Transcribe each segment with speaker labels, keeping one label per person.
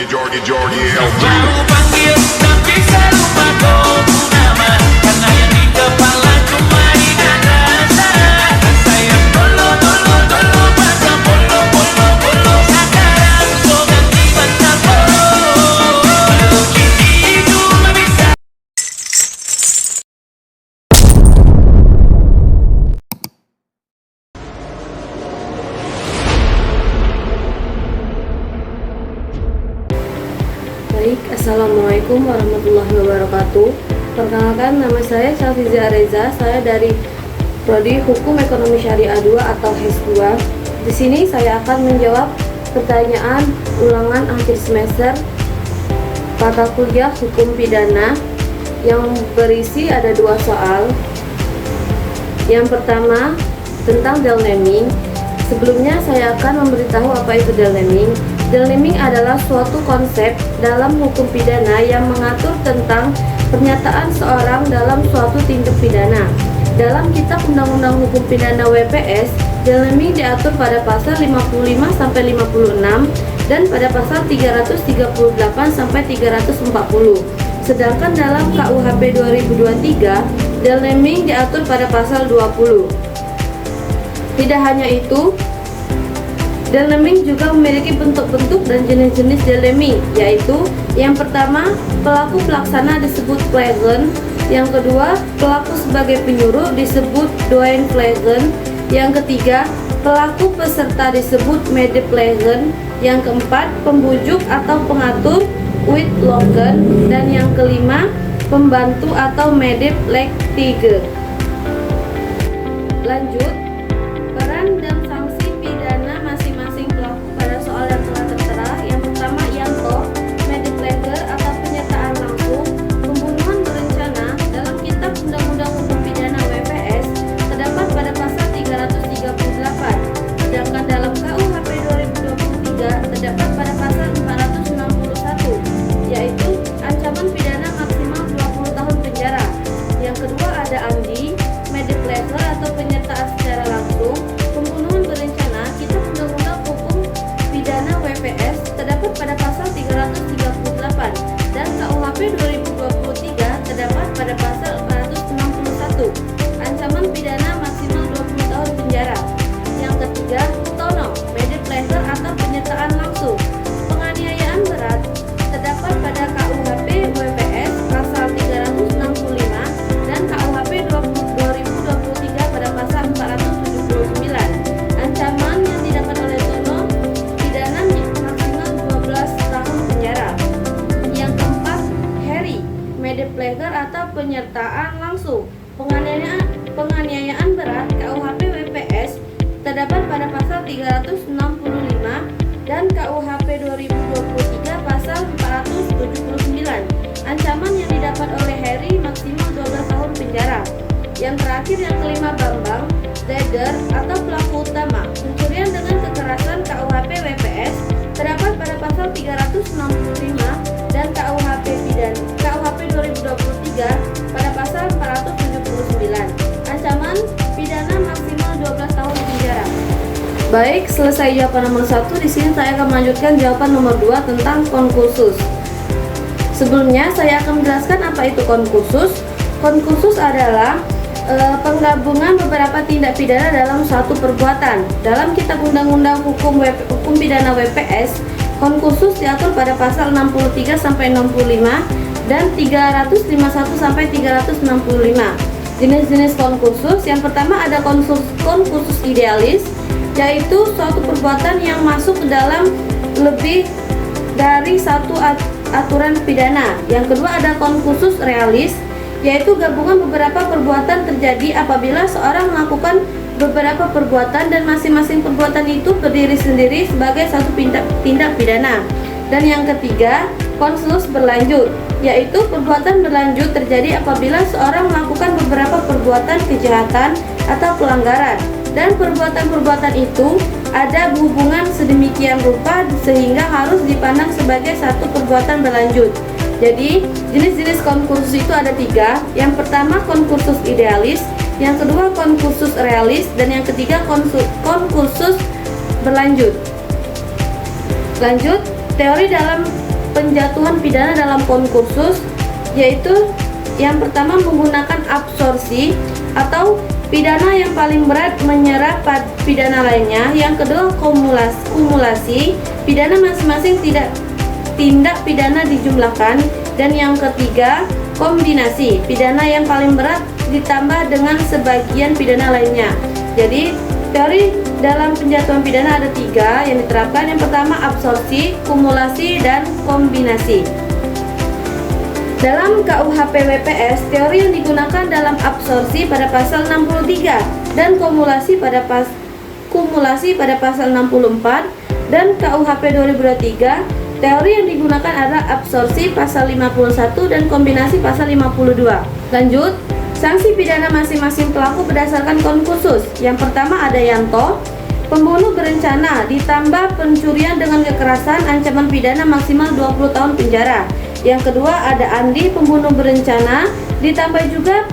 Speaker 1: Baru panggil tapi saya lupa kau nama, karena yang di kepala cuma ada saya bolo baca bolo sekarang so ganti baca bolo kini cuma bisa.
Speaker 2: Baik, Assalamualaikum warahmatullahi wabarakatuh. Perkenalkan, nama saya Syafizia Reza. Saya dari Prodi Hukum Ekonomi Syariah 2 atau HES 2. Di sini saya akan menjawab pertanyaan ulangan akhir semester mata kuliah Hukum Pidana yang berisi ada 2 soal. Yang pertama tentang delnaming. Sebelumnya saya akan memberitahu apa itu delnaming. Delnaming adalah suatu konsep dalam hukum pidana yang mengatur tentang pernyataan seorang dalam suatu tindak pidana. Dalam Kitab Undang-Undang Hukum Pidana WPS, delnaming diatur pada pasal 55-56 dan pada pasal 338-340. Sedangkan dalam KUHP 2023, delnaming diatur pada pasal 20. Tidak hanya itu, delnaming juga memiliki bentuk-bentuk dan jenis-jenis delnaming, yaitu yang pertama, pelaku pelaksana disebut plegen, yang kedua, pelaku sebagai penyuruh disebut doenplegen, yang ketiga, pelaku peserta disebut medeplegen, yang keempat, pembujuk atau pengatur uitlogen, dan yang kelima, pembantu atau medeplegtige. Lanjut, peran dan sanksi pidana masing-masing pelaku pada soal yang telah tertera. Yang pertama, yanto, medepleger atau penyertaan langsung, pembunuhan berencana dalam Kitab Undang-Undang Hukum Pidana WPS terdapat pada pasal 338, sedangkan dalam KUHP 2023 terdapat pada pasal 461, yaitu ancaman pidana maksimal 20 tahun penjara. Yang kedua ada andi, medepleger atau penyertaan secara langsung, pembunuhan berencana, Kitab Undang-Undang Hukum Pidana WPS terdapat pada pasal 338 dan KUHP 2023 terdapat pada pasal 461, ancaman pidana maksimal 20 tahun penjara. Yang ketiga, tono, medepleger atau penyertaan langsung, penganiayaan berat, terdapat pada KUHP WPS pasal 365 dan KUHP 2023 pada pasal 479. Ancaman yang didapat oleh tono, pidana maksimal 12 tahun penjara. Yang keempat, heri, medepleger atau penyertaan langsung, penganiayaan berat, KUHP WPS terdapat pada pasal 365 dan KUHP 2023 pasal 479. Ancaman yang didapat oleh heri maksimal 12 tahun penjara. Yang terakhir, yang kelima, bambang, dagger atau pelaku utama, pencurian dengan kekerasan, KUHP WPS terdapat pada pasal 365 dan KUHP 2023 pada pasal 479. Ancaman pidana maksimal 12 tahun penjara. Baik, selesai jawaban nomor 1. Di sini saya akan melanjutkan jawaban nomor 2 tentang konkursus. Sebelumnya saya akan menjelaskan apa itu konkursus. Konkursus adalah penggabungan beberapa tindak pidana dalam suatu perbuatan. Dalam Kitab Undang-Undang Hukum Pidana WPS, konkursus diatur pada pasal 63 sampai 65 dan 351 sampai 365. Jenis-jenis konkursus, yang pertama ada konkursus idealis, yaitu suatu perbuatan yang masuk ke dalam lebih dari satu aturan pidana. Yang kedua ada konkursus realis, yaitu gabungan beberapa perbuatan terjadi apabila seorang melakukan beberapa perbuatan dan masing-masing perbuatan itu berdiri sendiri sebagai satu tindak pidana. Dan yang ketiga, konkursus berlanjut, yaitu perbuatan berlanjut terjadi apabila seorang melakukan beberapa perbuatan kejahatan atau pelanggaran dan perbuatan-perbuatan itu ada hubungan sedemikian rupa sehingga harus dipandang sebagai satu perbuatan berlanjut. Jadi jenis-jenis konkursus itu ada 3. Yang pertama konkursus idealis, yang kedua konkursus realis, dan yang ketiga konkursus berlanjut. Lanjut, teori dalam penjatuhan pidana dalam konkursus, yaitu yang pertama menggunakan absorpsi atau pidana yang paling berat menyerap pidana lainnya. Yang kedua kumulasi, pidana masing-masing tindak pidana dijumlahkan. Dan yang ketiga kombinasi, pidana yang paling berat ditambah dengan sebagian pidana lainnya. Jadi teori dalam penjatuhan pidana ada 3 yang diterapkan. Yang pertama absorpsi, kumulasi, dan kombinasi. Dalam KUHP WPS, teori yang digunakan dalam absorpsi pada pasal 63 dan kumulasi pada pasal 64. Dan KUHP 2023, teori yang digunakan adalah absorpsi pasal 51 dan kombinasi pasal 52. Lanjut, sanksi pidana masing-masing pelaku berdasarkan konkursus. Yang pertama ada Yanto, pembunuh berencana ditambah pencurian dengan kekerasan, ancaman pidana maksimal 20 tahun penjara. Yang kedua ada Andi, pembunuh berencana ditambah juga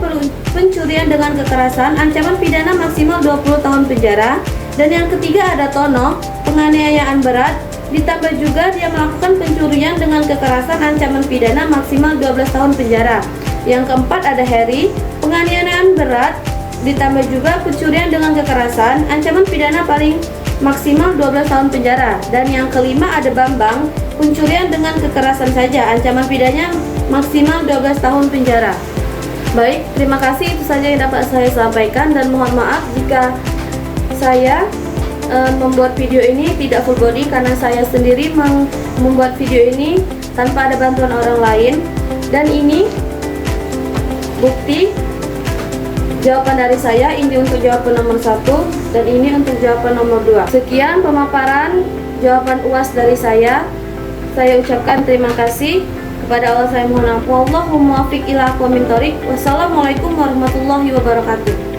Speaker 2: pencurian dengan kekerasan, ancaman pidana maksimal 20 tahun penjara. Dan yang ketiga ada Tono, penganiayaan berat ditambah juga dia melakukan pencurian dengan kekerasan, ancaman pidana maksimal 12 tahun penjara. Yang keempat ada Heri, penganiayaan berat ditambah juga pencurian dengan kekerasan, ancaman pidana paling maksimal 12 tahun penjara. Dan yang kelima ada Bambang, pencurian dengan kekerasan saja, ancaman pidananya maksimal 12 tahun penjara. Baik, terima kasih, itu saja yang dapat saya sampaikan, dan mohon maaf jika saya membuat video ini tidak full body karena saya sendiri membuat video ini tanpa ada bantuan orang lain. Dan ini bukti jawaban dari saya, ini untuk jawaban nomor 1 dan ini untuk jawaban nomor 2. Sekian pemaparan jawaban UAS dari saya. Saya ucapkan terima kasih kepada Allah, saya mohon ampun. Wallahul muwaffiq ila aqwamit thoriq. Wassalamualaikum warahmatullahi wabarakatuh.